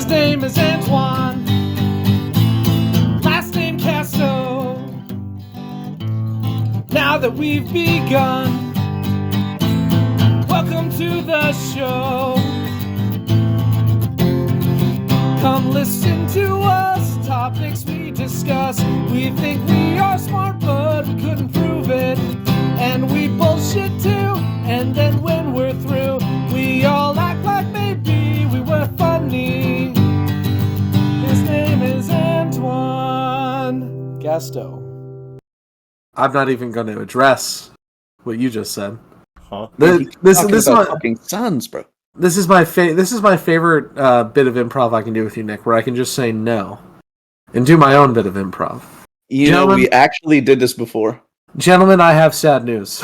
name is Antwan. Last name Castoe. Now that we've begun, welcome to the show. Come listen to us, topics we discuss. We think we are smart, but we couldn't prove it. And we bullshit too, and then when we're through, we all act like maybe we were funny. His name is Antwan. Castoe. I'm not even going to address what you just said. Huh? This is my fucking sons, bro. This is my favorite bit of improv I can do with you, Nick, where I can just say no and do my own bit of improv. You know, we actually did this before. Gentlemen, I have sad news.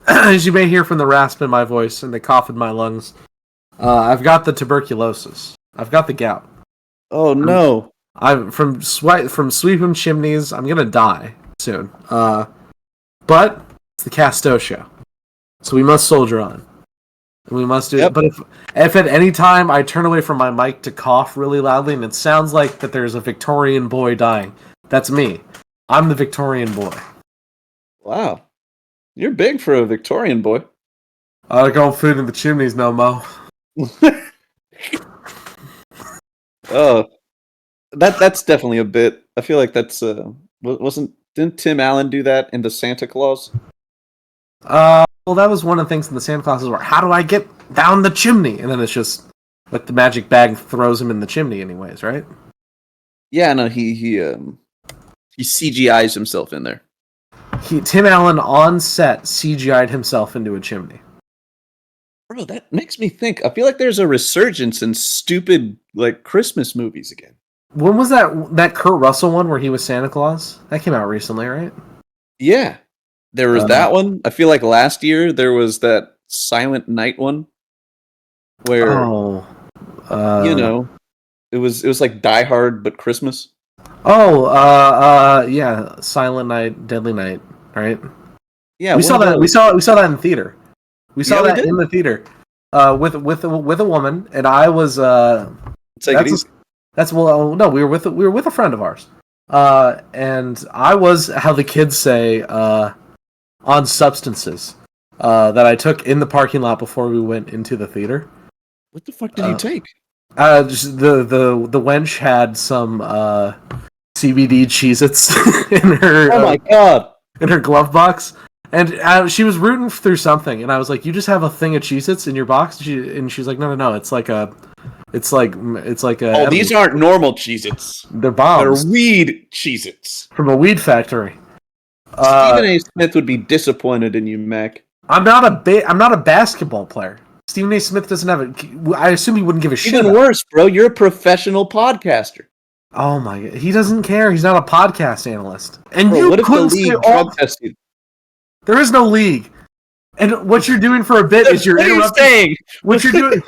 As you may hear from the rasp in my voice and the cough in my lungs, I've got the tuberculosis. I've got the gout. Oh no! I'm from sweeping chimneys. I'm gonna die soon. But it's the Castoe show, so we must soldier on. And we must do it. But if at any time I turn away from my mic to cough really loudly and it sounds like that there's a Victorian boy dying, that's me. I'm the Victorian boy. Wow. You're big for a Victorian boy. I don't food in the chimneys no mo. Oh, that's definitely a bit. I feel like that's didn't Tim Allen do that in the Santa Claus? Well, that was one of the things in the Santa Claus were, how do I get down the chimney? And then it's just like the magic bag throws him in the chimney anyways, right? Yeah, no, he CGI's himself in there. Tim Allen on set CGI'd himself into a chimney. Bro, that makes me think. I feel like there's a resurgence in stupid like Christmas movies again. When was that Kurt Russell one where he was Santa Claus? That came out recently, right? Yeah. There was that one. I feel like last year there was that Silent Night one where you know, it was like Die Hard but Christmas. Yeah, Silent Night, Deadly Night, right? Yeah, we saw that. We saw that in theater. We saw that in the theater with a woman, and I was. Take it easy. No, we were with a friend of ours, and I was, how the kids say, on substances that I took in the parking lot before we went into the theater. What the fuck did you take? Just the wench had some CBD Cheez-Its in her. Oh my god! In her glove box, and she was rooting through something, and I was like, "You just have a thing of Cheez-Its in your box?" And she's like, "No, it's like a." Oh, these aren't normal Cheez-Its. They're bombs. They're weed Cheez-Its. From a weed factory. Stephen A. Smith would be disappointed in you, Mac. I'm not a basketball player. Stephen A. Smith doesn't have it. I assume he wouldn't give a shit. Even worse, bro. You're a professional podcaster. Oh my god. He doesn't care. He's not a podcast analyst. And bro, you what if the league drug tested? There is no league. And what you're doing for a bit is you're interrupting. What you're doing?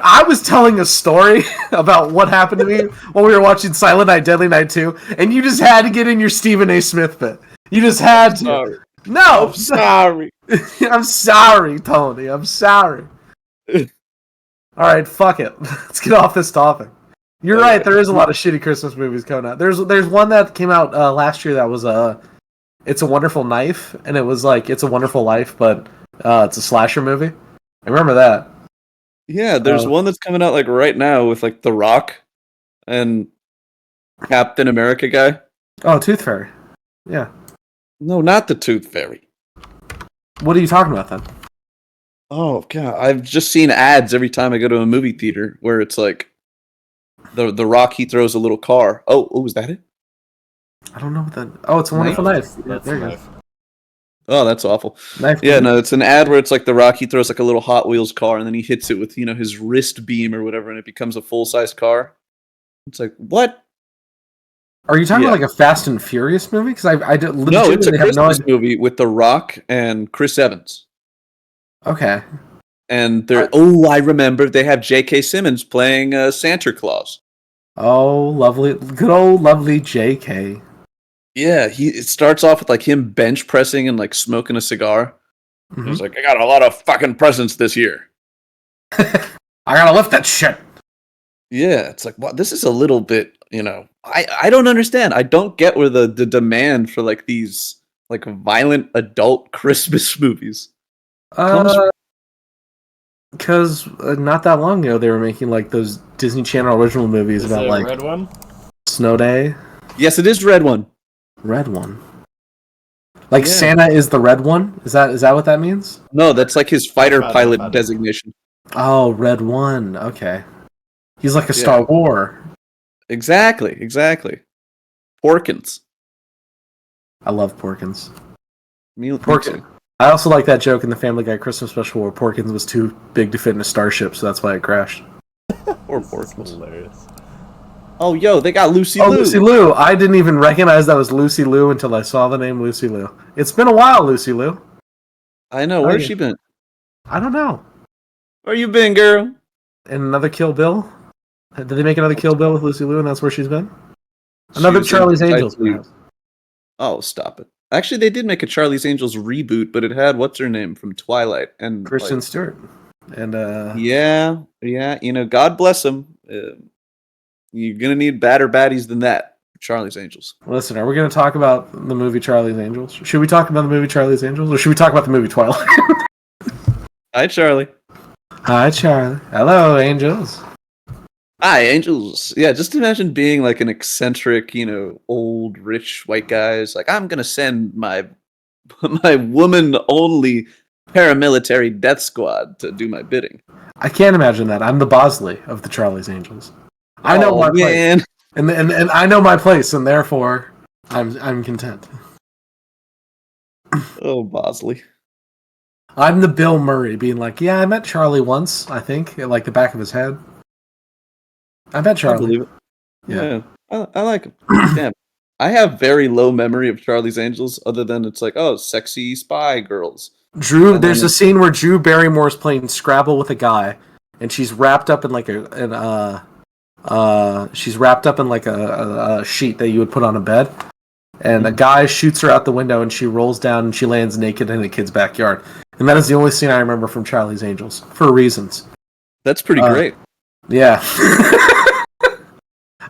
I was telling a story about what happened to me while we were watching Silent Night, Deadly Night 2, and you just had to get in your Stephen A. Smith bit. You just had to. Sorry. No, I'm sorry. I'm sorry, Tony. I'm sorry. All right, fuck it. Let's get off this topic. You're right. There is a lot of shitty Christmas movies coming out. There's one that came out last year that was It's a Wonderful Knife, and it was like It's a Wonderful Life, but it's a slasher movie. I remember that. Yeah, there's one that's coming out like right now with like The Rock and Captain America guy. Oh, Tooth Fairy. Yeah. No, not the Tooth Fairy. What are you talking about then? Oh god, I've just seen ads every time I go to a movie theater where it's like the Rock, he throws a little car. Oh, was that it? I don't know what that. Oh, It's a Wonderful Knife. Yeah, there you go. Oh, that's awful. Knife. Yeah, no, it's an ad where it's like the Rock, he throws like a little Hot Wheels car and then he hits it with, his wrist beam or whatever and it becomes a full-size car. It's like, what? Are you talking about like a Fast and Furious movie? Because I no, it's a Christmas movie with The Rock and Chris Evans. Okay. And I remember they have J.K. Simmons playing Santa Claus. Oh, lovely, good old lovely J.K. Yeah, it starts off with like him bench pressing and like smoking a cigar. Mm-hmm. He's like, I got a lot of fucking presents this year. I gotta lift that shit. Yeah, it's like, wow, this is a little bit, I don't understand. I don't get where the demand for like these like violent adult Christmas movies comes from. Uh, because not that long ago they were making like those Disney Channel original movies Is about it a like red one? Snow Day. Yes, it is Red One. Red one. Like Yeah. Santa is the red one? Is that what that means? No, that's like his I fighter found pilot it. designation. Oh, red one. Okay. He's like a Yeah. Star War. Exactly. Porkins. I love Porkins. Me Porkins. too. I also like that joke in the Family Guy Christmas special where Porkins was too big to fit in a starship, so that's why it crashed. Or This is Porkins. hilarious. Oh, yo, they got Lucy Oh, Liu. Lucy Liu. I didn't even recognize that was Lucy Liu until I saw the name Lucy Liu. It's been a while, Lucy Liu. I know. Where's she been? I don't know. Where you been, girl? And another Kill Bill? Did they make another Kill Bill with Lucy Liu and that's where she's been? She Another was in Charlie's Angels, precisely- perhaps. Oh, stop it. Actually, they did make a Charlie's Angels reboot, but it had what's her name from Twilight and Kristen like, Stewart. And yeah. God bless them. You're gonna need badder baddies than that for Charlie's Angels. listen, are we going to talk about the movie Charlie's Angels? Should we talk about the movie Charlie's Angels, or should we talk about the movie Twilight? Hi, Charlie. Hi, Charlie. Hello, Angels. Hi, Angels. Yeah, just imagine being like an eccentric, old rich white guy. It's like, I'm gonna send my woman only paramilitary death squad to do my bidding. I can't imagine that. I'm the Bosley of the Charlie's Angels. I know my man. place, and I know my place, and therefore I'm content. Oh, Bosley. I'm the Bill Murray, being like, yeah, I met Charlie once. I think, at, like the back of his head. I met I Charlie. believe it. Yeah. I like him. Damn. I have very low memory of Charlie's Angels, other than it's like, oh, sexy spy girls. Drew, And there's then a scene where Drew Barrymore's playing Scrabble with a guy, and she's wrapped up in like a sheet that you would put on a bed, and a guy shoots her out the window, and she rolls down and she lands naked in a kid's backyard. And that is the only scene I remember from Charlie's Angels for reasons. That's pretty great. Yeah.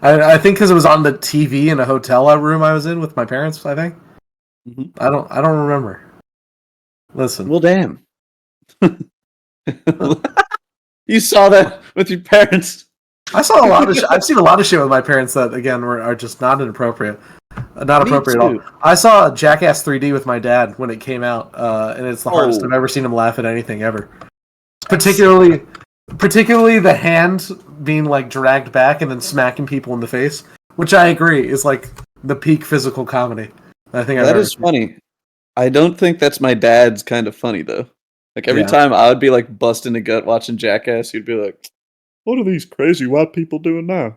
I think because it was on the TV in a hotel room I was in with my parents. I think. Mhm. I don't remember. Listen. Well, damn. You saw that with your parents. I saw a lot of. I've seen a lot of shit with my parents that again are just not inappropriate, not Me appropriate at all. too. I saw Jackass 3D with my dad when it came out, and it's the hardest Oh. I've ever seen him laugh at anything ever. Particularly the hand being like dragged back and then smacking people in the face, which I agree is like the peak physical comedy. I think I've That ever is seen. funny. I don't think that's my dad's kind of funny though. Like every Yeah. time I would be like busting a gut watching Jackass, he'd be like, "What are these crazy white people doing now?"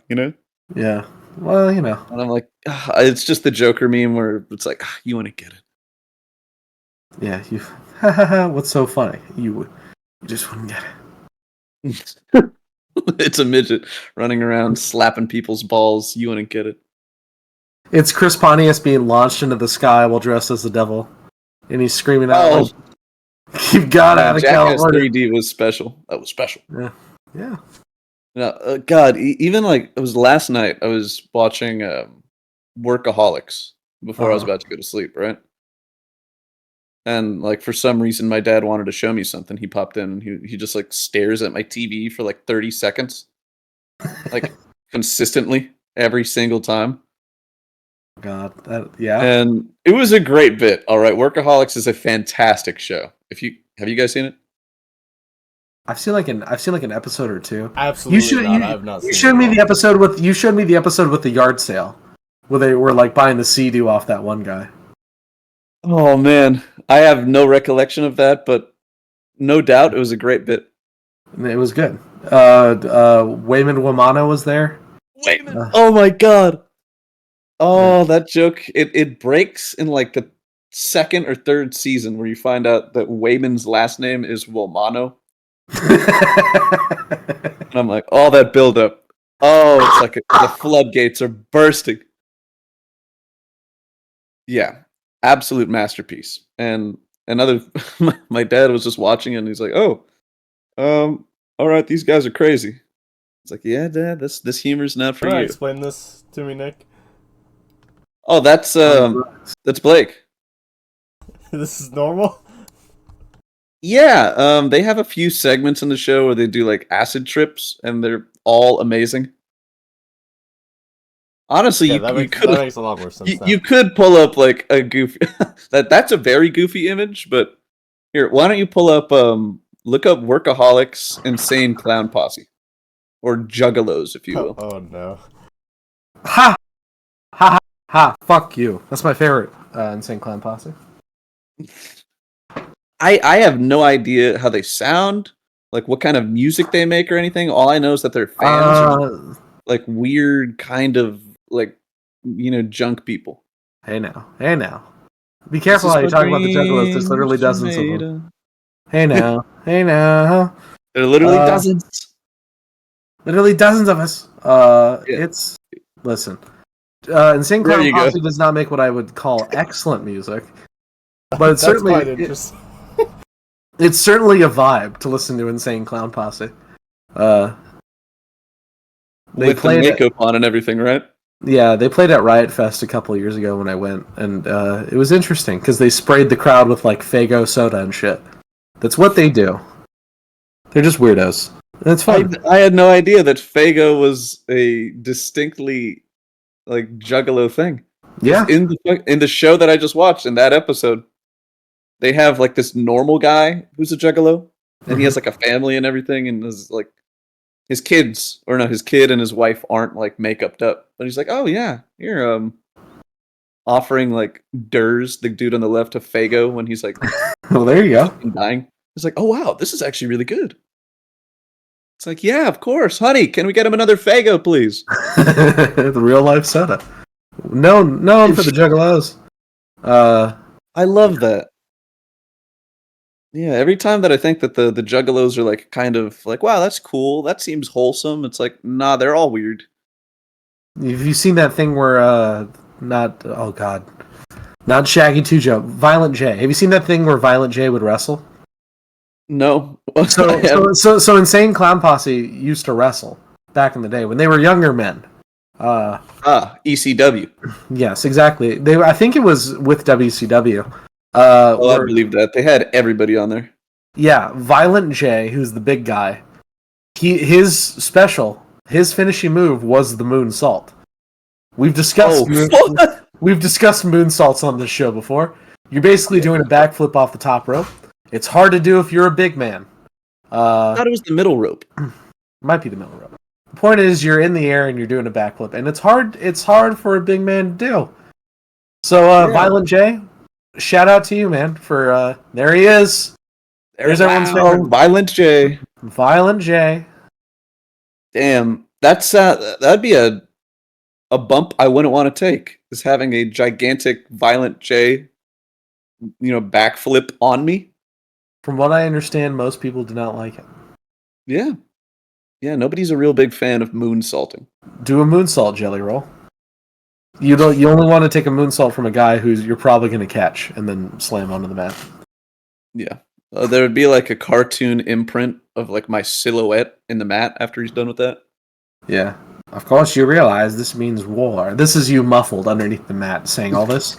Yeah. Well, And I'm like, it's just the Joker meme where it's like, you want to get yeah. You. What's so funny? You just wouldn't get it. it. It's a midget running around slapping people's balls. You want to get it. It's Chris Pontius being launched into the sky while dressed as the devil, and he's screaming out, Oh, like, "You've got out of Jackass California!" 3D was special. That was special. Yeah. No, God, even like it was last night. I was watching Workaholics before I was about to go to sleep, right? And like for some reason, my dad wanted to show me something. He popped in and he just like stares at my TV for like 30 seconds, like consistently every single time. God, yeah. And it was a great bit. All right, Workaholics is a fantastic show. Have you guys seen it? I've seen like an episode or two. Absolutely not. I've not seen You showed it me at the episode with the yard sale where they were like buying the Sea-Doo off that one guy. Oh man, I have no recollection of that, but no doubt it was a great bit. And it was good. Wayman Wamano was there. Wayman! Oh my god! Oh, that joke! It breaks in like the second or third season where you find out that Wayman's last name is Womano, and I'm like, all that buildup. Oh, it's like the floodgates are bursting. Yeah, absolute masterpiece. And another, my dad was just watching it, and he's like, "Oh, all right, these guys are crazy." It's like, yeah, Dad, this humor's not for you. Explain this to me, Nick. Oh, that's Blake. This is normal? Yeah, they have a few segments in the show where they do like acid trips, and they're all amazing. Honestly, Yeah, you that could makes a lot more sense. you could pull up like a goofy that's a very goofy image, but here, why don't you pull up look up Workaholics Insane Clown Posse, or Juggalos, if you will. Oh no. Ha! Ha ha ha! Fuck you. That's my favorite Insane Clown Posse. I have no idea how they sound, like what kind of music they make or anything. All I know is that their fans are like weird kind of like, junk people. Hey now. Be careful how you talk about the Juggalos. There's literally dozens of them. Hey now. There are literally dozens. Literally dozens of us. Yeah. Listen. Insane Clown Posse does not make what I would call excellent music, but it's certainly quite interesting. It's certainly a vibe to listen to Insane Clown Posse. They with the makeup on and everything, right? Yeah, they played at Riot Fest a couple of years ago when I went, and it was interesting because they sprayed the crowd with like Faygo soda and shit. That's what they do. They're just weirdos. It's fun. I had no idea that Faygo was a distinctly like Juggalo thing. Yeah. In the show that I just watched, in that episode, they have like this normal guy who's a Juggalo, and he has like a family and everything, and is like his kid and his wife aren't like make-upped up, but he's like, oh yeah, you're offering like Durs, the dude on the left, to Faygo when he's like, well, there you go, dying. He's like, oh wow, this is actually really good. It's like, yeah, of course, honey, can we get him another Faygo, please? The real life soda. No for the Juggalos. I love that. Yeah, every time that I think that the Juggalos are like kind of like, wow, that's cool, that seems wholesome, it's like, nah, they're all weird. Have you seen that thing where not Shaggy 2 Joe, Violent J? Have you seen that thing where Violent J would wrestle? No. So Insane Clown Posse used to wrestle back in the day when they were younger men. ECW. Yes, exactly. I think it was with WCW. I believe that. They had everybody on there. Yeah, Violent J, who's the big guy, his finishing move was the moonsault. We've discussed moonsaults on this show before. You're basically doing a backflip off the top rope. It's hard to do if you're a big man. I thought it was the middle rope. Might be the middle rope. The point is, you're in the air and you're doing a backflip, and it's hard for a big man to do. So, Violent J, shout out to you, man, for there he is. There's everyone's favorite. Violent J. Violent J. Damn, that's that'd be a bump I wouldn't want to take. Is having a gigantic Violent J, backflip on me. From what I understand, most people do not like it. Yeah. Yeah, nobody's a real big fan of moonsaulting. Do a moonsault, Jelly Roll. You only want to take a moonsault from a guy who's you're probably going to catch and then slam onto the mat. Yeah. There would be like a cartoon imprint of like my silhouette in the mat after he's done with that. Yeah. Of course you realize this means war. This is you muffled underneath the mat saying all this.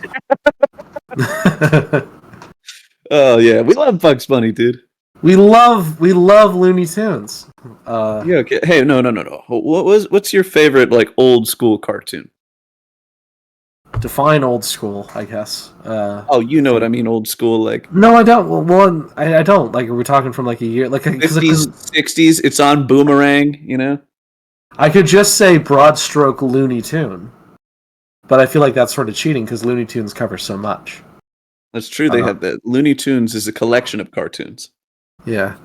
Oh yeah, we love Bugs Bunny, dude. We love Looney Tunes. Yeah, okay. Hey, no. What's your favorite like old school cartoon? Define old school, I guess. You know what I mean, old school, like. No, I don't. Well, I don't. Like, we're talking from like a year, like 50s, 60s. It's on Boomerang, I could just say broad stroke Looney Tune, but I feel like that's sort of cheating because Looney Tunes cover so much. That's true. They have that. Looney Tunes is a collection of cartoons. Yeah,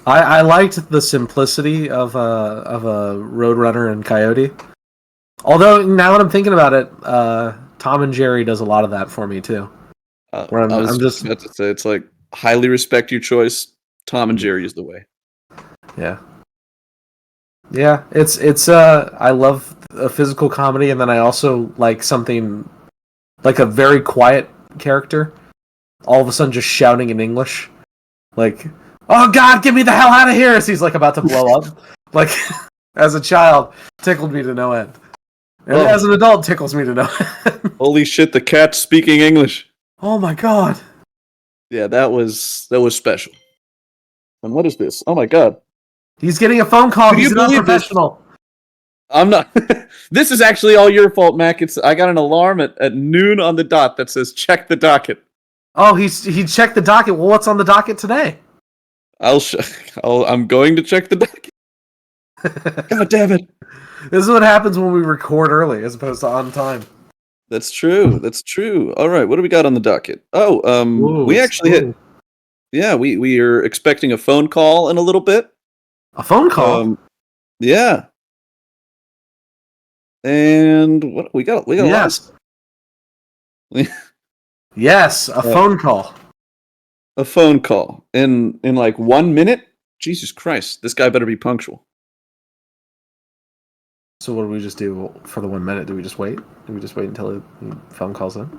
I liked the simplicity of a Roadrunner and Coyote. Although now that I'm thinking about it, Tom and Jerry does a lot of that for me too. I'm just about to say, it's like, highly respect your choice. Tom and Jerry is the way. Yeah. Yeah, it's I love a physical comedy, and then I also like something like a very quiet character all of a sudden just shouting in English, like, "Oh God, get me the hell out of here!" as he's like about to blow up. Like, as a child tickled me to no end. And as an adult, tickles me to no end. Holy shit, the cat's speaking English. Oh my god. Yeah, that was special. And what is this? Oh my god. He's getting a phone call. Can He's you an believe unprofessional. I'm not. This is actually all your fault, Mac. I got an alarm at noon on the dot that says check the docket. Oh, he checked the docket. Well, what's on the docket today? I'm going to check the docket. God damn it. This is what happens when we record early as opposed to on time. That's true. That's true. All right, what do we got on the docket? Oh, Whoa, we actually hit. Yeah, we are expecting a phone call in a little bit. A phone call. Yeah. And what we got? We got yes. Yes, a phone call. A phone call in like 1 minute. Jesus Christ, this guy better be punctual. So what do we just do for the 1 minute? Do we just wait? Do we just wait until the phone calls in?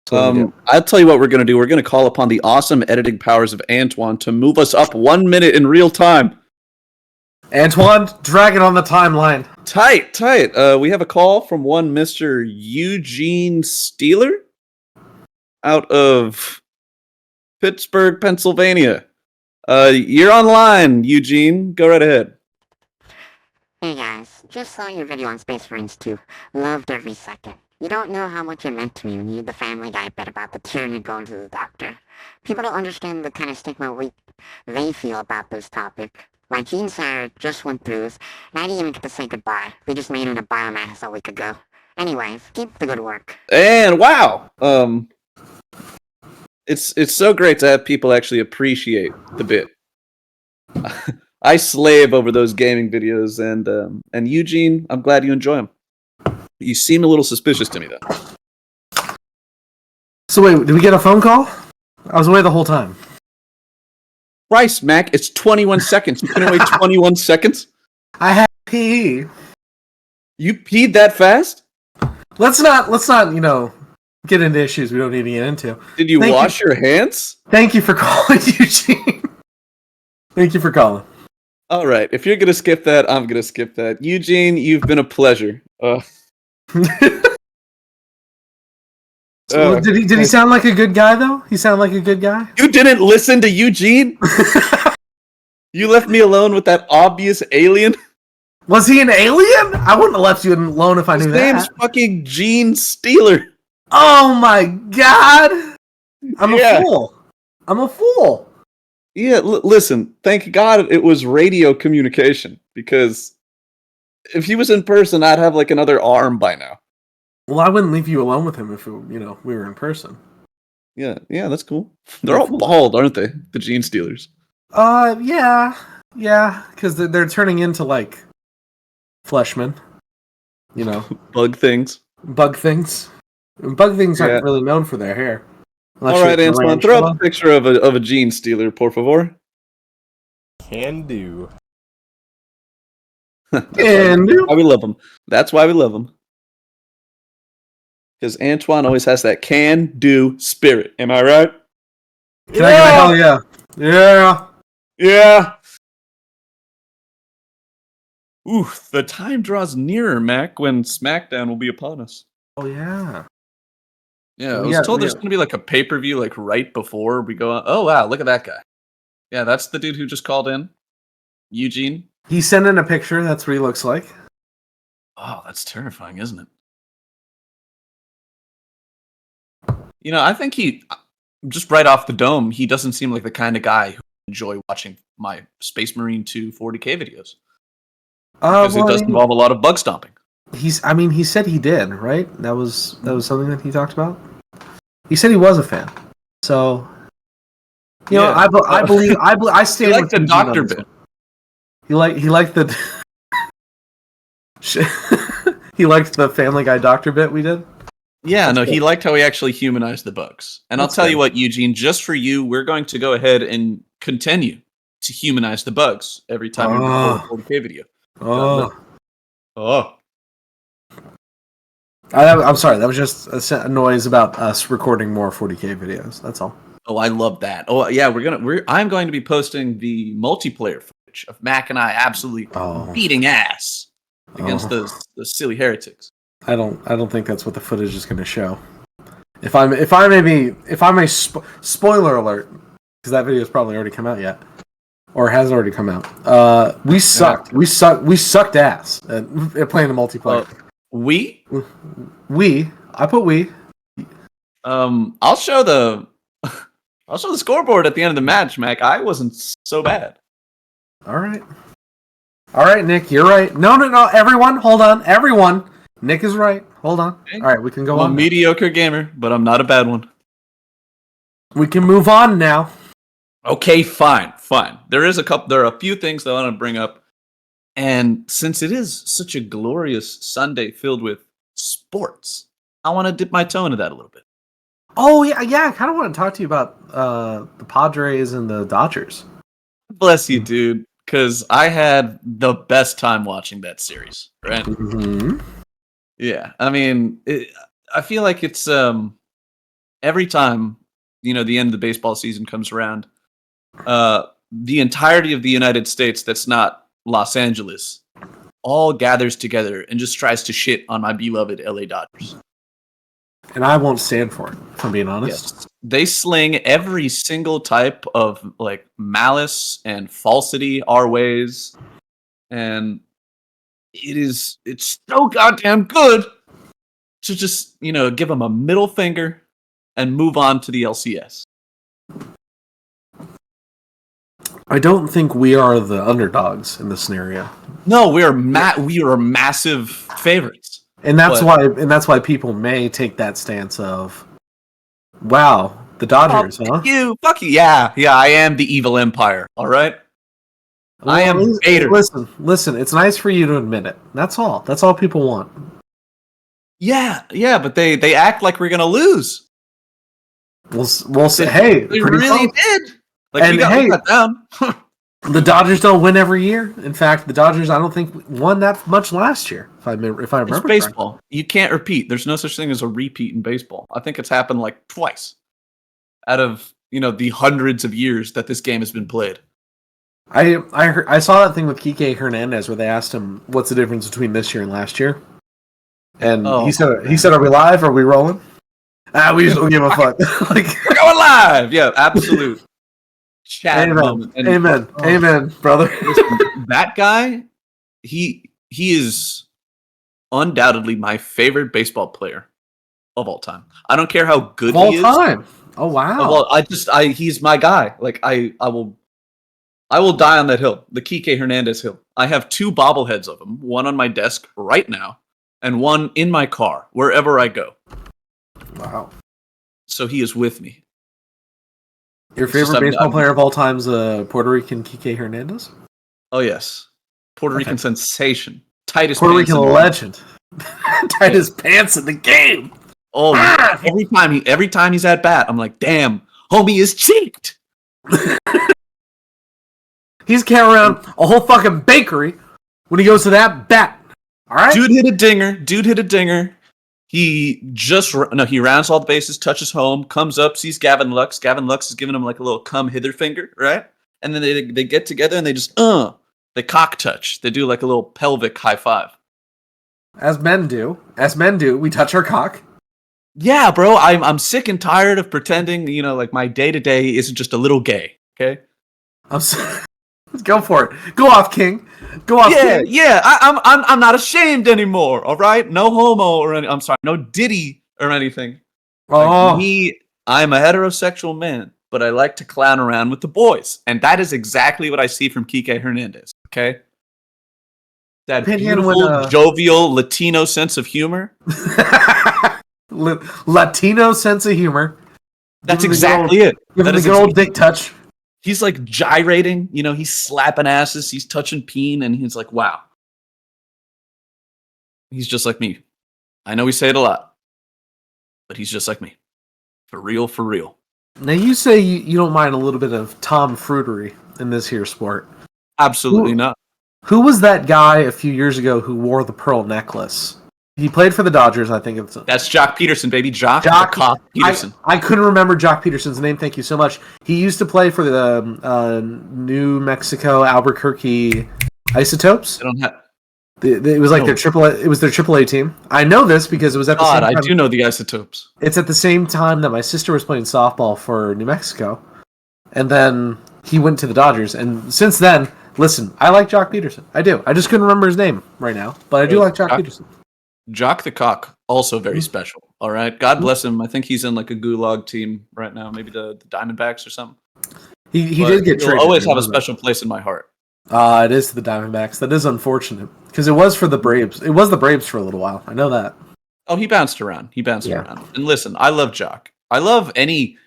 So I'll tell you what we're going to do. We're going to call upon the awesome editing powers of Antwan to move us up 1 minute in real time. Antwan, drag it on the timeline. Tight. We have a call from one Mr. Eugene Steeler out of Pittsburgh, Pennsylvania. You're online, Eugene. Go right ahead. Hey guys, just saw your video on Space Marines 2. Loved every second. You don't know how much it meant to me when you did the Family Guy bit about the tyranny going to the doctor. People don't understand the kind of stigma they feel about this topic. My Gene Sire just went through this, and I didn't even get to say goodbye. We just made it a biomass a week ago. Anyways, keep the good work. And wow, it's so great to have people actually appreciate the bit. I slave over those gaming videos, and Eugene, I'm glad you enjoy them. You seem a little suspicious to me, though. So wait, did we get a phone call? I was away the whole time. Christ, Mac, it's 21 seconds. You couldn't wait 21 seconds? I had to pee. You peed that fast? Let's not, get into issues we don't need to get into. Did you wash your hands? Thank you for calling, Eugene. Thank you for calling. All right, if you're going to skip that, I'm going to skip that. Eugene, you've been a pleasure. Did he sound like a good guy, though? He sounded like a good guy? You didn't listen to Eugene? You left me alone with that obvious alien? Was he an alien? I wouldn't have left you alone if I knew that. His name's fucking Gene Steeler. Oh my god! I'm a fool. Yeah, listen, thank God it was radio communication, because if he was in person, I'd have like another arm by now. Well, I wouldn't leave you alone with him if we were in person. Yeah, that's cool. They're all bald, aren't they? The Gene Steelers. Yeah, because they're turning into like fleshmen. Bug things. Bug things. Bug things aren't really known for their hair. All right, Antwan, throw up a picture of a Gene Steeler, por favor. Can do. Can do. Why we love him. That's why we love him. Because Antwan always has that can-do spirit. Am I right? Can I get a hell yeah? Yeah. Yeah. Ooh, the time draws nearer, Mac, when SmackDown will be upon us. Oh, yeah. Yeah, I was told there's going to be like a pay-per-view like right before we go on. Oh, wow, look at that guy. Yeah, that's the dude who just called in. Eugene. He sent in a picture. That's what he looks like. Oh, that's terrifying, isn't it? I think just right off the dome, he doesn't seem like the kind of guy who enjoy watching my Space Marine 2 40K videos. Because it does involve a lot of bug stomping. He said he did, right? That was something that he talked about. He said he was a fan. So, I believe I stand with the doctor bit. He liked the he liked the Family Guy doctor bit we did. Yeah, he liked how he actually humanized the bugs. And I'll tell you what, Eugene, just for you, we're going to go ahead and continue to humanize the bugs every time we record a 40K video. I'm sorry, that was just a noise about us recording more 40K videos. That's all. Oh, I love that. Oh, yeah, I'm going to be posting the multiplayer footage of Mac and I absolutely beating ass against those silly heretics. I don't think that's what the footage is going to show. If I may spoiler alert, because that video has probably already come out yet, or has already come out. We sucked. We sucked ass at playing the multiplayer. I put we. I'll show the scoreboard at the end of the match, Mac. I wasn't so bad. All right, Nick, you're right. No, everyone, hold on, everyone. Nick is right. Hold on. All right, we can go on. I'm a mediocre gamer, but I'm not a bad one. We can move on now. Okay, fine. There are a few things that I want to bring up, and since it is such a glorious Sunday filled with sports, I want to dip my toe into that a little bit. Oh yeah. I kind of want to talk to you about the Padres and the Dodgers. Bless you, dude, because I had the best time watching that series. Right? Mm-hmm. Yeah, I mean, I feel like it's every time the end of the baseball season comes around, the entirety of the United States that's not Los Angeles all gathers together and just tries to shit on my beloved LA Dodgers. And I won't stand for it, if I'm being honest. Yes. They sling every single type of like malice and falsity our ways, and it's so goddamn good to just give them a middle finger and move on to the LCS. I don't think we are the underdogs in this scenario. No, we are massive favorites, and that's why people may take that stance of, wow, the Dodgers, huh? Fuck you, yeah, I am the evil empire. All right, well, I am Vader. Listen, it's nice for you to admit it. That's all. That's all people want. Yeah, but they act like we're gonna lose. We'll say, hey, they really did. Like, and we got down. The Dodgers don't win every year. In fact, the Dodgers, I don't think, won that much last year. If I remember, it's baseball. Correctly. You can't repeat. There's no such thing as a repeat in baseball. I think it's happened like twice out of the hundreds of years that this game has been played. I saw that thing with Kike Hernandez where they asked him what's the difference between this year and last year, and he said, "Are we live? Are we rolling? We just don't give a fuck. Like, we're going live. Yeah, absolute." Amen, brother. Listen, that guy, he is undoubtedly my favorite baseball player of all time. I don't care how good he is. All time. Oh wow. Well, he's my guy. Like I will die on that hill, the Kike Hernandez hill. I have 2 bobbleheads of him, one on my desk right now, and one in my car wherever I go. Wow. So he is with me. Your favorite baseball player of all time is Puerto Rican Kike Hernandez? Oh, yes. Puerto Rican sensation. Tightest Puerto Rican legend. Tightest pants in the game. Oh, every time he's at bat, I'm like, damn, homie is cheeked. He's carrying around a whole fucking bakery when he goes to that bat. All right? Dude hit a dinger. He rounds all the bases, touches home, comes up, sees Gavin Lux. Gavin Lux is giving him like a little come hither finger, right? And then they get together and they just they cock touch. They do like a little pelvic high five. As men do, we touch our cock. Yeah, bro. I'm sick and tired of pretending, like my day to day isn't just a little gay. Okay. Go for it. Go off, King. Go off. King. Yeah. I'm not ashamed anymore. All right. No homo or I'm sorry. No diddy or anything. Oh. Like I'm a heterosexual man, but I like to clown around with the boys, and that is exactly what I see from Kike Hernandez. Okay. That beautiful, jovial Latino sense of humor. Latino sense of humor. That's exactly it. Give him the good old dick touch. He's like gyrating, he's slapping asses, he's touching peen, and he's like, wow. He's just like me. I know we say it a lot, but he's just like me. For real, for real. Now you say you don't mind a little bit of tomfoolery in this here sport. Absolutely not. Who was that guy a few years ago who wore the pearl necklace He played for the Dodgers, I think. That's Jock Peterson, baby. Jock Peterson. I couldn't remember Jock Peterson's name. Thank you so much. He used to play for the New Mexico Albuquerque Isotopes. I don't have. It was like their AAA team. I know this because it was at the same time. I do know the Isotopes. It's at the same time that my sister was playing softball for New Mexico, and then he went to the Dodgers. And since then, listen, I like Jock Peterson. I do. I just couldn't remember his name right now, but I do like Jock Peterson. Jock the Cock, also very special. All right, God bless him. I think he's in like a gulag team right now, maybe the Diamondbacks or something. He did get traded. He'll always have a special place in my heart. It is the Diamondbacks. That is unfortunate because it was for the Braves. It was the Braves for a little while. I know that. Oh, he bounced around. Around. And listen, I love Jock. I love any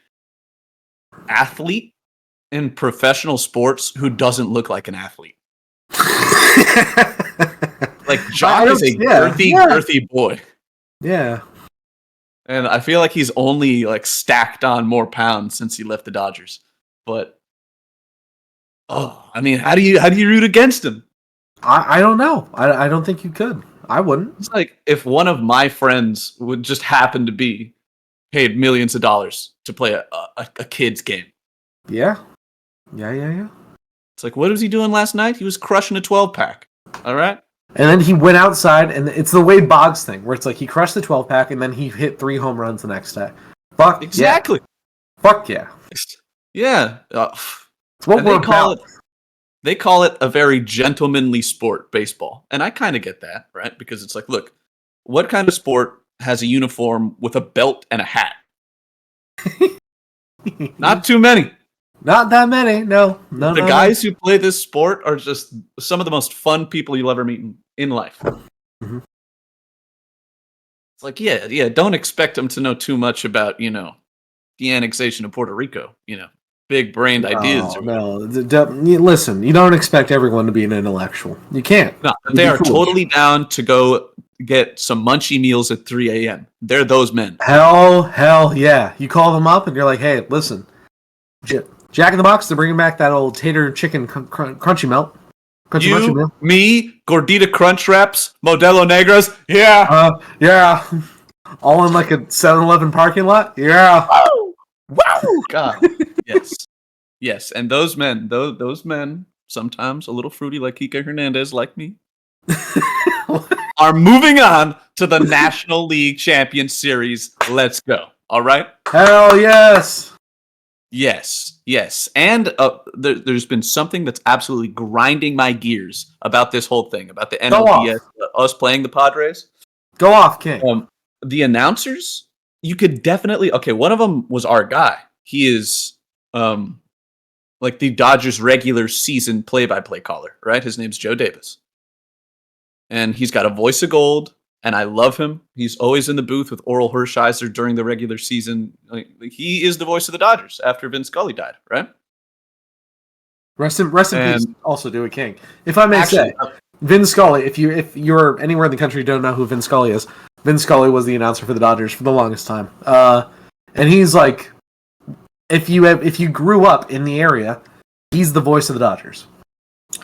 athlete in professional sports who doesn't look like an athlete. Like Jock is a girthy boy. Yeah. And I feel like he's only like stacked on more pounds since he left the Dodgers. But I mean, how do you root against him? I don't know. I don't think you could. I wouldn't. It's like if one of my friends would just happen to be paid millions of dollars to play a kid's game. Yeah. Yeah. It's like, what was he doing last night? He was crushing a 12-pack. All right. And then he went outside, and it's the Wade Boggs thing, where it's like he crushed the 12-pack, and then he hit 3 home runs the next day. Fuck exactly. Yeah. Fuck yeah. Yeah. It's what we're about. They call it a very gentlemanly sport, baseball. And I kind of get that, right? Because it's like, look, what kind of sport has a uniform with a belt and a hat? Not too many. Not that many, no. The guys who play this sport are just some of the most fun people you'll ever meet in life. Mm-hmm. It's like, yeah, don't expect them to know too much about, the annexation of Puerto Rico, big-brained ideas. No, listen, you don't expect everyone to be an intellectual. You can't. No, but they are totally down to go get some munchy meals at 3 a.m. They're those men. Hell yeah. You call them up and you're like, hey, listen, Jack in the Box, they're bringing back that old tater chicken crunchy melt. Crunchy meal. Me, Gordita Crunch Wraps, Modelo Negros, yeah. Yeah. All in like a 7-Eleven parking lot? Yeah. Wow. God. Yes. And those men, sometimes a little fruity like Kike Hernandez, like me, are moving on to the National League Champions Series. Let's go. All right? Hell yes. Yes. And there's been something that's absolutely grinding my gears about this whole thing, about the NLDS, us playing the Padres. Go off, King. The announcers, you could definitely... Okay, one of them was our guy. He is like the Dodgers regular season play-by-play caller, right? His name's Joe Davis. And he's got a voice of gold, and I love him. He's always in the booth with Oral Hershiser during the regular season. Like, he is the voice of the Dodgers after Vin Scully died, right? Rest in peace, also do a King. If I may say, Vin Scully, if you're anywhere in the country who don't know who Vin Scully is, Vin Scully was the announcer for the Dodgers for the longest time. And he's like, if you grew up in the area, he's the voice of the Dodgers.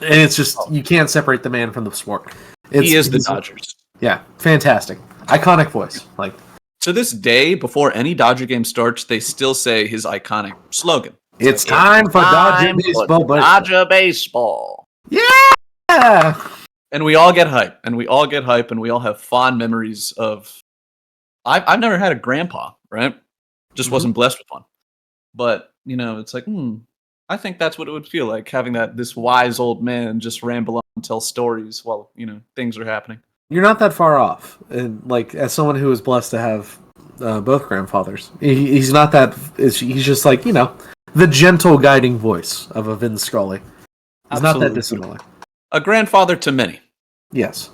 And it's just, you can't separate the man from the sport. He is the Dodgers. Yeah, fantastic. Iconic voice. Like, to this day, before any Dodger game starts, they still say his iconic slogan. It's time for Dodger baseball. Dodger baseball. Yeah! And we all get hype, and we all have fond memories of... I've never had a grandpa, right? Just wasn't blessed with one. But, it's like, I think that's what it would feel like, having this wise old man just ramble on and tell stories while, things are happening. You're not that far off. And, like, as someone who is blessed to have both grandfathers, he's not that... He's just like, the gentle guiding voice of a Vin Scully. He's not that dissimilar. A grandfather to many. Yes.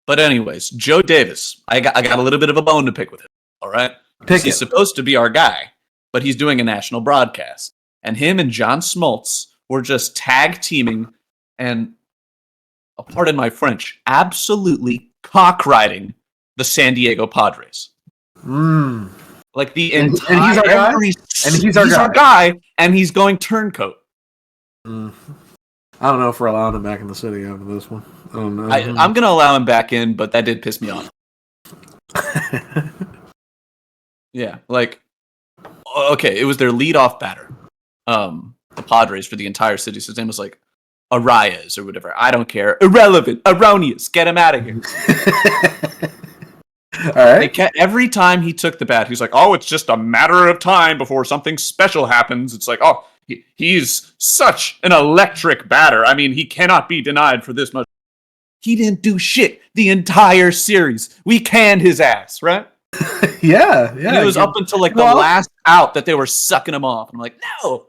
But anyways, Joe Davis, I got a little bit of a bone to pick with him, all right? He's supposed to be our guy, but he's doing a national broadcast. And him and John Smoltz were just tag teaming and, pardon my French, absolutely cock-riding the San Diego Padres. Like the entire... And he's our guy? And he's our guy, and he's going turncoat. I don't know if we're allowing him back in the city after this one. I don't know. I'm going to allow him back in, but that did piss me off. Yeah, like okay, it was their leadoff batter. The Padres for the entire city. So his name was like Arias or whatever. I don't care. Irrelevant. Erroneous. Get him out of here. All right. Every time he took the bat, he's like, "Oh, it's just a matter of time before something special happens." It's like, "Oh, he's such an electric batter. I mean, he cannot be denied for this much." He didn't do shit the entire series. We canned his ass, right? Yeah. And it was up until like the last out that they were sucking him off. I'm like, no,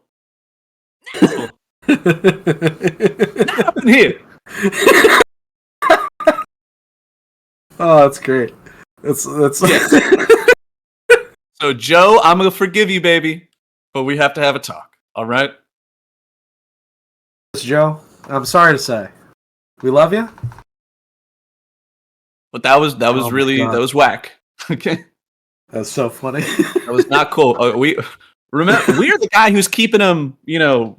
not in here. Oh, that's great. That's. Yes. So, Joe, I'm gonna forgive you, baby, but we have to have a talk. All right, Joe. I'm sorry to say, we love you. But that was whack. Okay, that's so funny. That was not cool. We're the guy who's keeping him,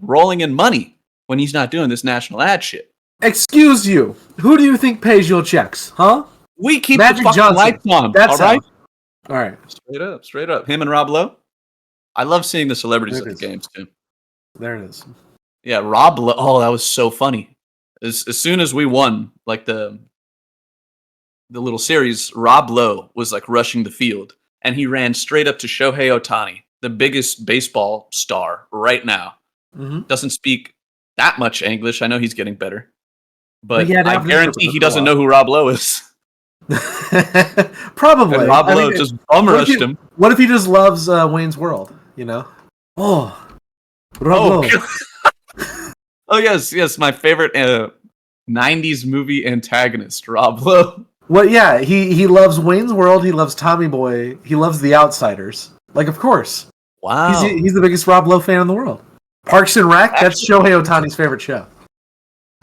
rolling in money when he's not doing this national ad shit. Excuse you. Who do you think pays your checks, huh? We keep Magic the fucking lights on. That's all right. All right. Straight up. Him and Rob Lowe. I love seeing the celebrities at the games too. There it is. Yeah, Rob Lowe. Oh, that was so funny. As soon as we won, like the little series, Rob Lowe was like rushing the field, and he ran straight up to Shohei Ohtani, the biggest baseball star right now. Mm-hmm. Doesn't speak that much English. I know he's getting better, but I guarantee he doesn't know who Rob Lowe is. Probably. And Rob Lowe just bum rushed him. What if he just loves Wayne's World? Oh, Rob Lowe. Oh yes, my favorite '90s movie antagonist, Rob Lowe. Well, yeah, he loves Wayne's World. He loves Tommy Boy. He loves The Outsiders. Like, of course. Wow. He's the biggest Rob Lowe fan in the world. Parks and Rec. That's Shohei Ohtani's favorite show.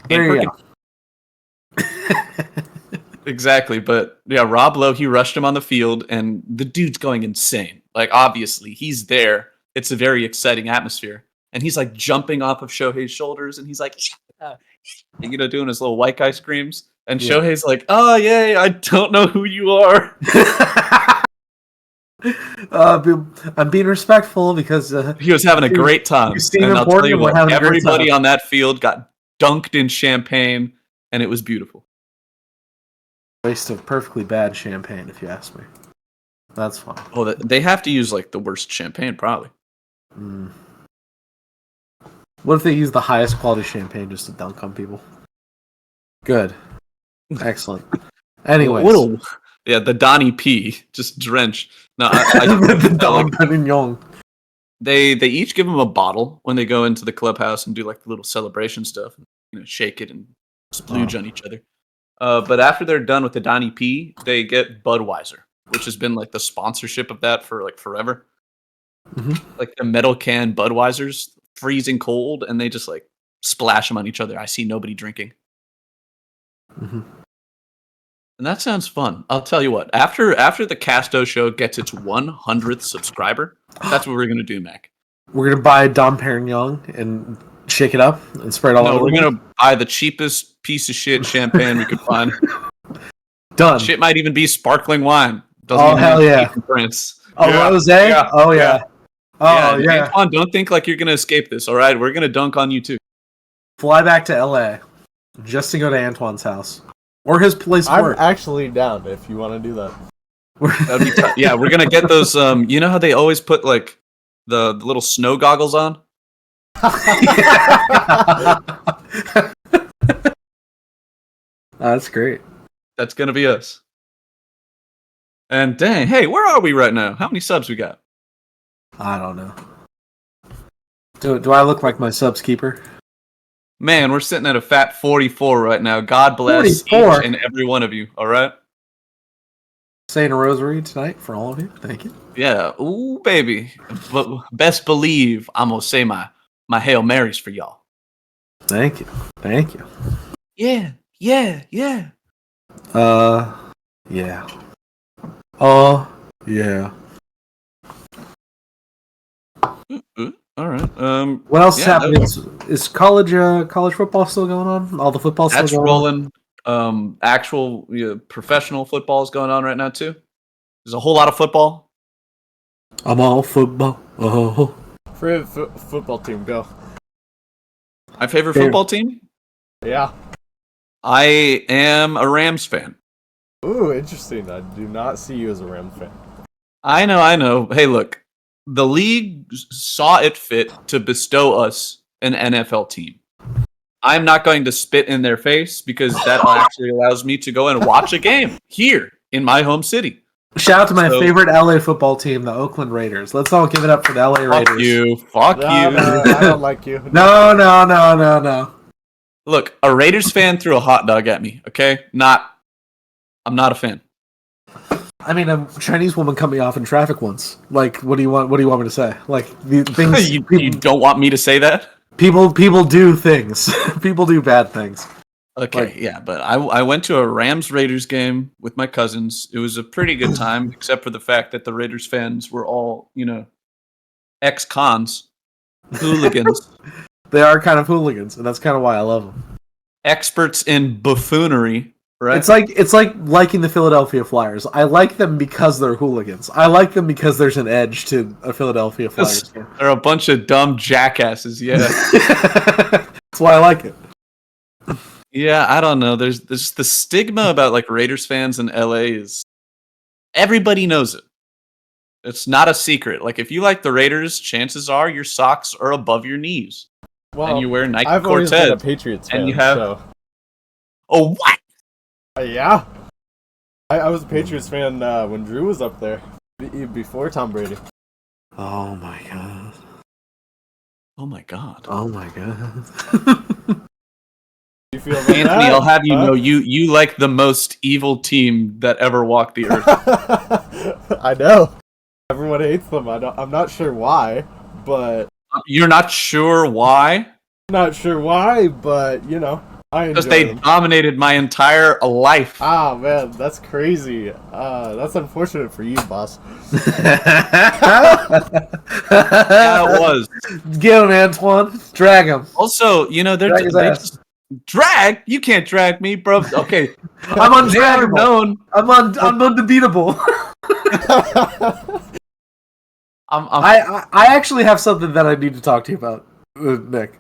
There you go. Exactly, but yeah, Rob Lowe, he rushed him on the field, and the dude's going insane. Like, obviously, he's there. It's a very exciting atmosphere. And he's like jumping off of Shohei's shoulders, and he's like, doing his little white guy screams. And Shohei's like, "Oh, yay, I don't know who you are." I'm being respectful because he was having a great time. And I'll tell you what, everybody on that field got dunked in champagne, and it was beautiful. Waste of perfectly bad champagne, if you ask me. That's fine. Oh, they have to use like the worst champagne, probably. What if they use the highest quality champagne just to dunk on people? Good. Excellent. Anyways. The Donnie P. Just drenched. No, the Dom Perignon. They each give them a bottle when they go into the clubhouse and do like the little celebration stuff. Shake it and splooge on each other. But after they're done with the Donnie P, they get Budweiser, which has been like the sponsorship of that for like forever. Mm-hmm. Like the metal can Budweisers, freezing cold, and they just like splash them on each other. I see nobody drinking. Mm-hmm. And that sounds fun. I'll tell you what. After the Castoe show gets its 100th subscriber, that's what we're gonna do, Mac. We're gonna buy Dom Perignon and shake it up and spread all over. No, we're gonna buy the cheapest piece of shit champagne we could find. Done. Shit might even be sparkling wine. Oh hell yeah! Prince. Oh yeah. Rosé. Yeah. Oh yeah. Oh yeah. Antwan, don't think like you're gonna escape this. All right, we're gonna dunk on you too. Fly back to LA just to go to Antwan's house. Or his place of work. I'm actually down if you want to do that. That'd be yeah, we're gonna get those. You know how they always put like the little snow goggles on? That's great. That's gonna be us. And dang, hey, where are we right now? How many subs we got? I don't know. Do I look like my subs keeper? Man, we're sitting at a fat 44 right now. God bless 44? Each and every one of you. All right. Saying a rosary tonight for all of you. Thank you. Yeah. Ooh, baby. But best believe I'm gonna say my Hail Marys for y'all. Thank you. Thank you. Yeah. Yeah. Yeah. Oh, yeah. All right. What else is happening? Is college football still going on? All the football still going rolling. Actual professional football is going on right now too. There's a whole lot of football. I'm all football. Oh. Favorite football team, go. My favorite football team? Yeah. I am a Rams fan. Ooh, interesting. I do not see you as a Rams fan. I know. Hey, look. The league saw it fit to bestow us an NFL team. I'm not going to spit in their face because that actually allows me to go and watch a game here in my home city. Shout out to my favorite LA football team, the Oakland Raiders. Let's all give it up for the LA Raiders. Fuck you. I don't like you. No. Look, a Raiders fan threw a hot dog at me, okay? I'm not a fan. I mean, a Chinese woman cut me off in traffic once. Like, what do you want me to say? Like, the things you don't want me to say that? People do things. People do bad things. Okay, Like, yeah, but I went to a Rams Raiders game with my cousins. It was a pretty good time, except for the fact that the Raiders fans were all, ex-cons, hooligans, they are kind of hooligans, and that's kind of why I love them. experts in buffoonery, right? It's like liking the Philadelphia Flyers. I like them because they're hooligans. I like them because there's an edge to a Philadelphia Flyers game. They're a bunch of dumb jackasses, yeah. That's why I like it. Yeah, I don't know. There's the stigma about like Raiders fans in LA is everybody knows it. It's not a secret. Like if you like the Raiders, chances are your socks are above your knees. Well, and you wear Nike I've always Cortez. been a Patriots fan, And you have so. Oh what? Yeah. I was a Patriots fan when Drew was up there, before Tom Brady. Oh my god. Oh my god. Oh my god. You feel about Anthony, that? I'll have you know you like the most evil team that ever walked the earth. I know. Everyone hates them. I'm not sure why, but You're not sure why? I enjoy Because they them. dominated my entire life. Ah, man, that's crazy. That's unfortunate for you, boss. Yeah, it was. Get him, Antwan. Drag him. Also, Drag his ass. drag. You can't drag me, bro. Okay, I'm undraggable. known. I'm undebeatable. I actually have something that I need to talk to you about, Nick.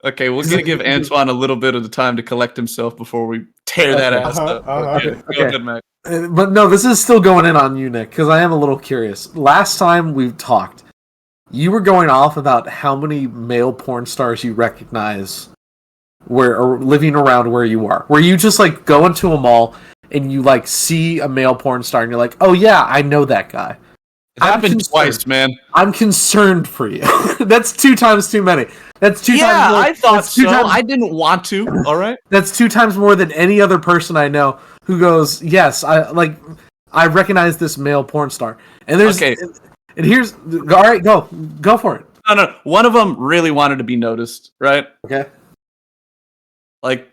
Okay, we're gonna give Antwan a little bit of the time to collect himself before we tear that ass up. Okay. Go ahead, Mac. But no, this is still going in on you, Nick, because I am a little curious. Last time we talked, you were going off about how many male porn stars you recognize or living around where you are. Where you just like go into a mall and you like see a male porn star and you're like, oh yeah, I know that guy. It happened twice, man. I'm concerned for you. That's 2 times too many. That's 2 times more. I thought so. I didn't want to. All right. That's 2 times more than any other person I know who goes, yes, I recognize this male porn star. And there's and here's all right, go for it. No. One of them really wanted to be noticed, right? Okay. Like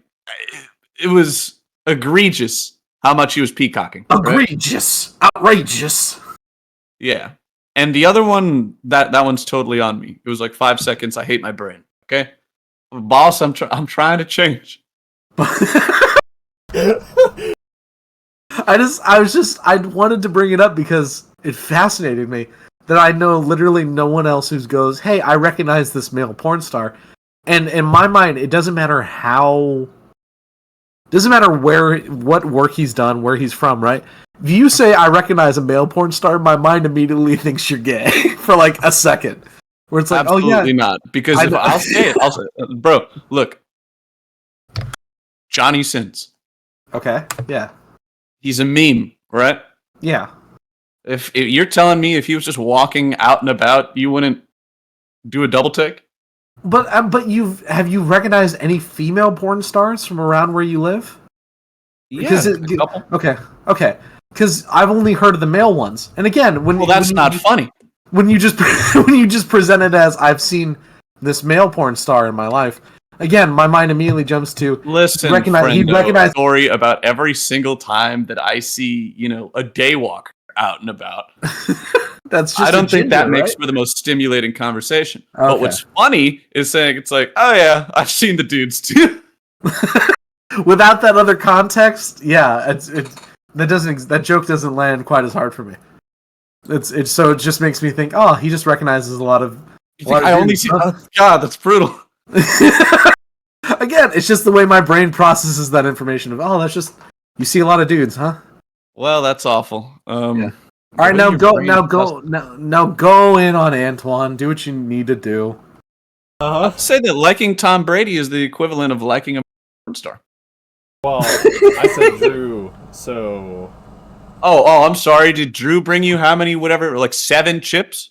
it was egregious how much he was peacocking. Egregious. Right? Outrageous. Yeah. And the other one, that one's totally on me. It was like 5 seconds. I hate my brain. Okay, boss, I'm trying to change. I wanted to bring it up because it fascinated me that I know literally no one else who goes, hey, I recognize this male porn star. And in my mind, it doesn't matter what work he's done, where he's from, right? If you say I recognize a male porn star, my mind immediately thinks you're gay for like a second. Where it's like, absolutely not. Because if I'll say it, bro, look. Johnny Sins. Okay, yeah. He's a meme, right? Yeah. If you're telling me if he was just walking out and about, you wouldn't do a double take? But have you recognized any female porn stars from around where you live? Yeah, a couple. Okay. Because I've only heard of the male ones, and again, that's not funny. When you just present it as I've seen this male porn star in my life, again, my mind immediately jumps to listen. Recognize story about every single time that I see a daywalker out and about. That's just I don't think that makes for the most stimulating conversation. Okay. But what's funny is saying it's like, oh yeah, I've seen the dudes too. Without that other context, yeah, it's that joke doesn't land quite as hard for me. It's so it just makes me think, oh, he just recognizes a lot of. I only see. God, that's brutal. Again, it's just the way my brain processes that information of, oh, that's just you see a lot of dudes, huh? Well, that's awful. Yeah. All right, now go in on Antwan. Do what you need to do. I'd say that liking Tom Brady is the equivalent of liking a porn star. Well, I said Drew, so. Oh, I'm sorry. Did Drew bring you how many? Whatever, like 7 chips?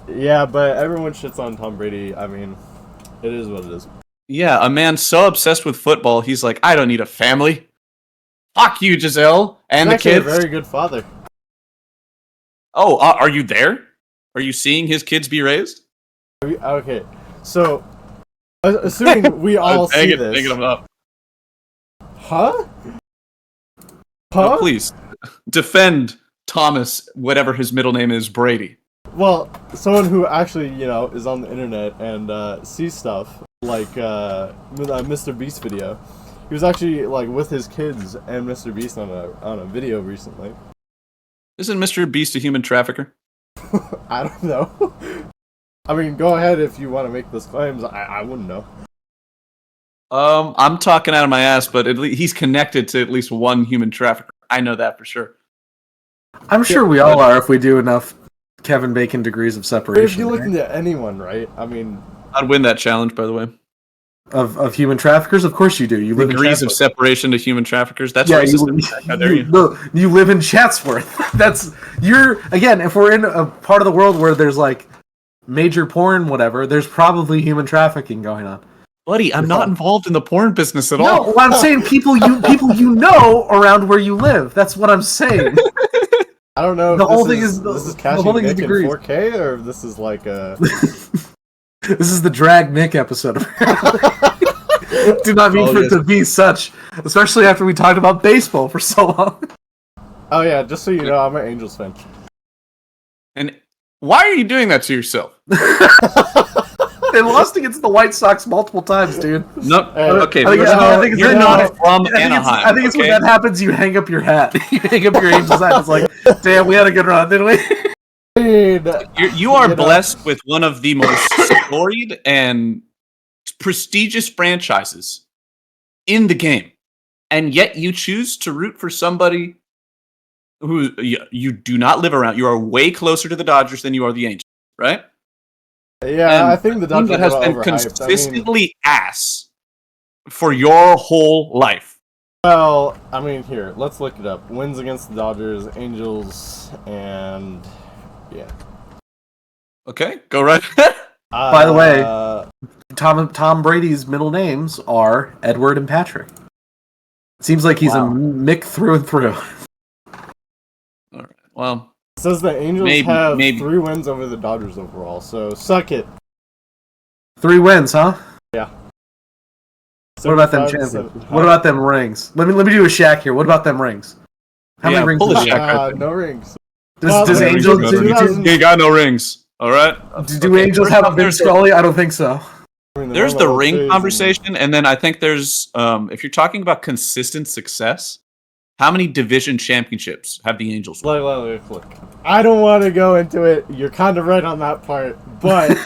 Yeah, but everyone shits on Tom Brady. I mean, it is what it is. Yeah, a man so obsessed with football, he's like, I don't need a family. Fuck you, Giselle, and He's the kids. A very good father. Oh, are you there? Are you seeing his kids be raised? Okay, so assuming we all see this. Hanging them up. Huh? Oh, please defend Thomas, whatever his middle name is, Brady. Well, someone who actually, is on the internet and sees stuff like Mr. Beast video. He was actually like with his kids and Mr. Beast on a video recently. Isn't Mr. Beast a human trafficker? I don't know. I mean, go ahead if you want to make those claims. I wouldn't know. I'm talking out of my ass, but he's connected to at least one human trafficker. I know that for sure. I'm sure we all are if we do enough Kevin Bacon degrees of separation. If you look into anyone, right? I mean, I'd win that challenge, by the way. Of human traffickers, of course you do. You live degrees in of separation to human traffickers. That's racist. How dare you? No, you live in Chatsworth. Again. If we're in a part of the world where there's like major porn, whatever, there's probably human trafficking going on. Buddy, I'm not involved in the porn business at all. No, I'm saying people you know around where you live. That's what I'm saying. I don't know. The whole thing is cashing whole thing Nick is in 4K or if this is like a. This is the Drag Nick episode. Do not mean for it to be such, especially after we talked about baseball for so long. Oh yeah, just so you know, I'm an Angels fan. And why are you doing that to yourself? They lost against the White Sox multiple times, dude. No, okay. I think you're not from Anaheim. I think it's when that happens, you hang up your hat. You hang up your Angels hat. It's like, damn, we had a good run, didn't we? You are blessed with one of the most storied and prestigious franchises in the game, and yet you choose to root for somebody who you do not live around. You are way closer to the Dodgers than you are the Angels, right? Yeah, and I think the Dodgers that has been consistently ass for your whole life. Well, I mean, here, let's look it up. Wins against the Dodgers, Angels, and yeah. Okay, go right. By the way, Tom Brady's middle names are Edward and Patrick. It seems like he's a Mick through and through. All right. Well. It says the Angels have 3 wins over the Dodgers overall, so suck it. 3 wins, huh? Yeah. What about them champions? What about them rings? Let me do a Shaq here. What about them rings? How many rings? Pull a Shaq no rings. Does Angels? He got no rings. All right. Do Angels have a Vince Scully? I don't think so. There's the ring conversation, and then I think there's if you're talking about consistent success. How many division championships have the Angels won? Look. I don't want to go into it. You're kind of right on that part, but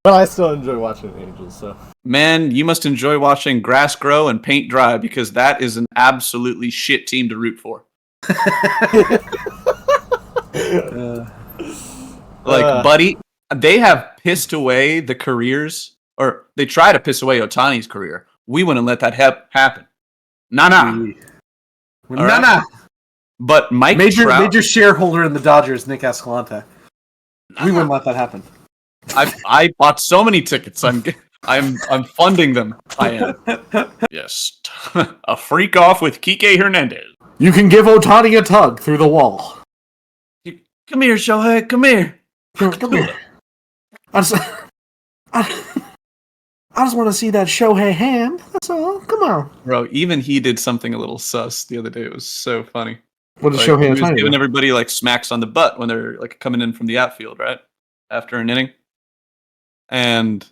but I still enjoy watching the Angels. So, man, you must enjoy watching grass grow and paint dry because that is an absolutely shit team to root for. Buddy, they have pissed away the careers, or they try to piss away Ohtani's career. We wouldn't let that happen. Nah. But Mike Trout, major shareholder in the Dodgers, Nick Escalante. We wouldn't let that happen. I bought so many tickets. I'm funding them. I am. Yes. A freak off with Kike Hernandez. You can give Ohtani a tug through the wall. Come here, Shohei. Come here. Come here. I just want to see that Shohei hand. That's all. Come on. Bro, even he did something a little sus the other day. It was so funny. What did Shohei do? He was giving everybody like smacks on the butt when they're like coming in from the outfield, right? After an inning. And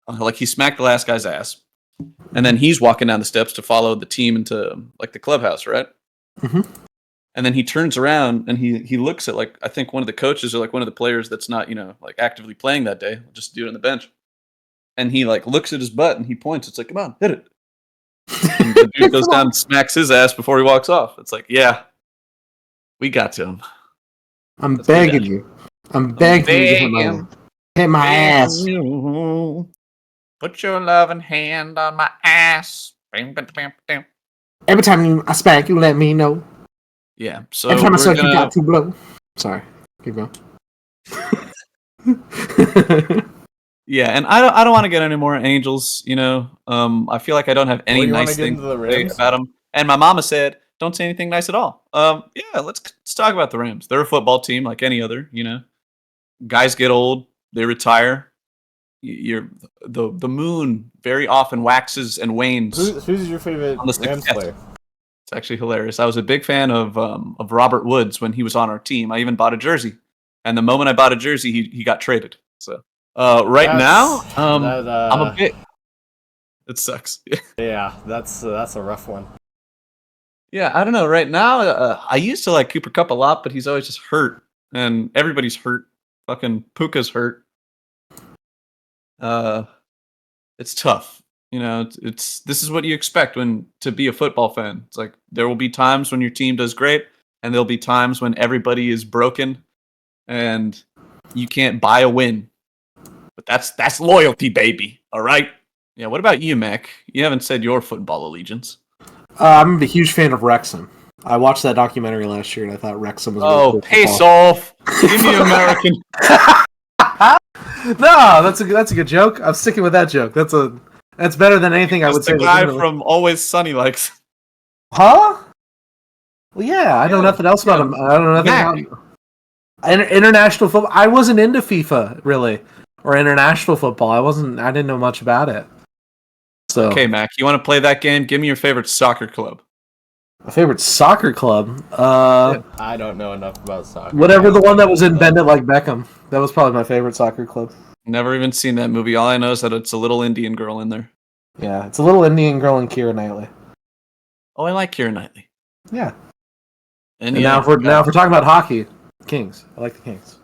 like he smacked the last guy's ass. And then he's walking down the steps to follow the team into like the clubhouse, right? Mhm. And then he turns around and he looks at like I think one of the coaches or like one of the players that's not like actively playing that day, just do it on the bench. And he like looks at his butt and he points. It's like, come on, hit it. And the dude goes down and smacks his ass before he walks off. It's like, yeah, we got to him. I'm begging you. I'm begging you to hit my ass. Put your loving hand on my ass. Every time I smack, you let me know. Yeah. So every time I suck, you got to blow. Sorry. Keep going. Yeah, and I don't want to get any more Angels. I feel like I don't have any nice things to say about them. And my mama said, "Don't say anything nice at all." Yeah, let's talk about the Rams. They're a football team like any other. Guys get old, they retire. The moon very often waxes and wanes. Who's your favorite Rams player? It's actually hilarious. I was a big fan of Robert Woods when he was on our team. I even bought a jersey, and the moment I bought a jersey, he got traded. So now, I'm a bit. It sucks. Yeah, that's a rough one. Yeah, I don't know. Right now, I used to like Cooper Kupp a lot, but he's always just hurt, and everybody's hurt. Fucking Puka's hurt. It's tough. This is what you expect to be a football fan. It's like there will be times when your team does great, and there'll be times when everybody is broken, and you can't buy a win. But that's loyalty, baby. All right. Yeah. What about you, Mac? You haven't said your football allegiance. I'm a huge fan of Wrexham. I watched that documentary last year, and I thought Wrexham was. Oh, pace off! Give me American. No, that's a good joke. I'm sticking with that joke. That's better than anything I would say. The guy from Always Sunny likes. Huh? Well, yeah. I know nothing else about him. I don't know nothing about international football. I wasn't into FIFA really, or international football. I didn't know much about it. So okay, Mac, you want to play that game? Give me your favorite soccer club. My favorite soccer club? I don't know enough about soccer. Whatever the one that was in Bend It Like Beckham. That was probably my favorite soccer club. Never even seen that movie. All I know is that it's a little Indian girl in there. Yeah, it's a little Indian girl in Keira Knightley. Oh, I like Keira Knightley. Yeah. And now if we're talking about hockey, Kings. I like the Kings.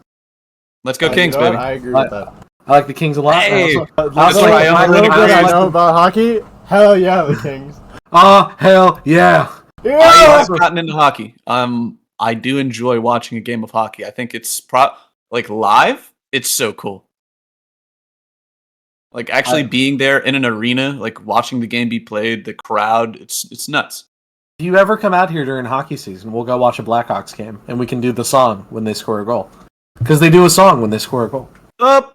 Let's go Kings, baby. I agree with that. I like the Kings a lot. Hey, my little bit I know about hockey. Hell yeah, the Kings. Oh, hell yeah. I have gotten into hockey. I do enjoy watching a game of hockey. I think it's like live. It's so cool. Like actually being there in an arena, like watching the game be played, the crowd, it's nuts. If you ever come out here during hockey season, we'll go watch a Blackhawks game, and we can do the song when they score a goal. Because they do a song when they score a goal. Yeah,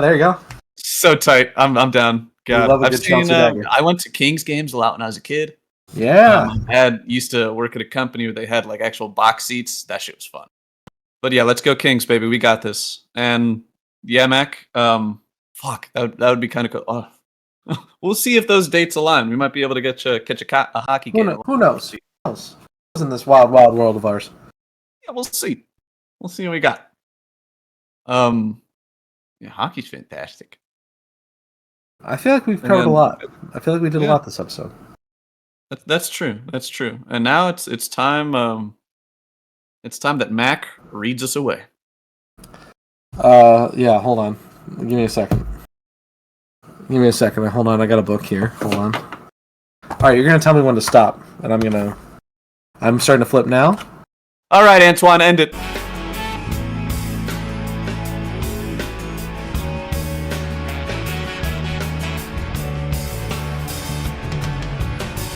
there you go. So tight. I'm down. God, I've seen. I went to Kings games a lot when I was a kid. Yeah, my dad used to work at a company where they had like actual box seats. That shit was fun. But yeah, let's go Kings, baby. We got this. And yeah, Mac. Fuck, that would be kind of cool. We'll see if those dates align. We might be able to catch a hockey game. Who knows? Who knows? In this wild, wild world of ours. Yeah, we'll see. We'll see what we got. Yeah, hockey's fantastic. I feel like we've covered a lot. I feel like we did a lot this episode. That's true. That's true. And now it's time. It's time that Mac reads us away. Yeah. Hold on. Give me a second. Hold on. I got a book here. Hold on. All right, you're gonna tell me when to stop, and I'm starting to flip now. All right, Antwan, end it.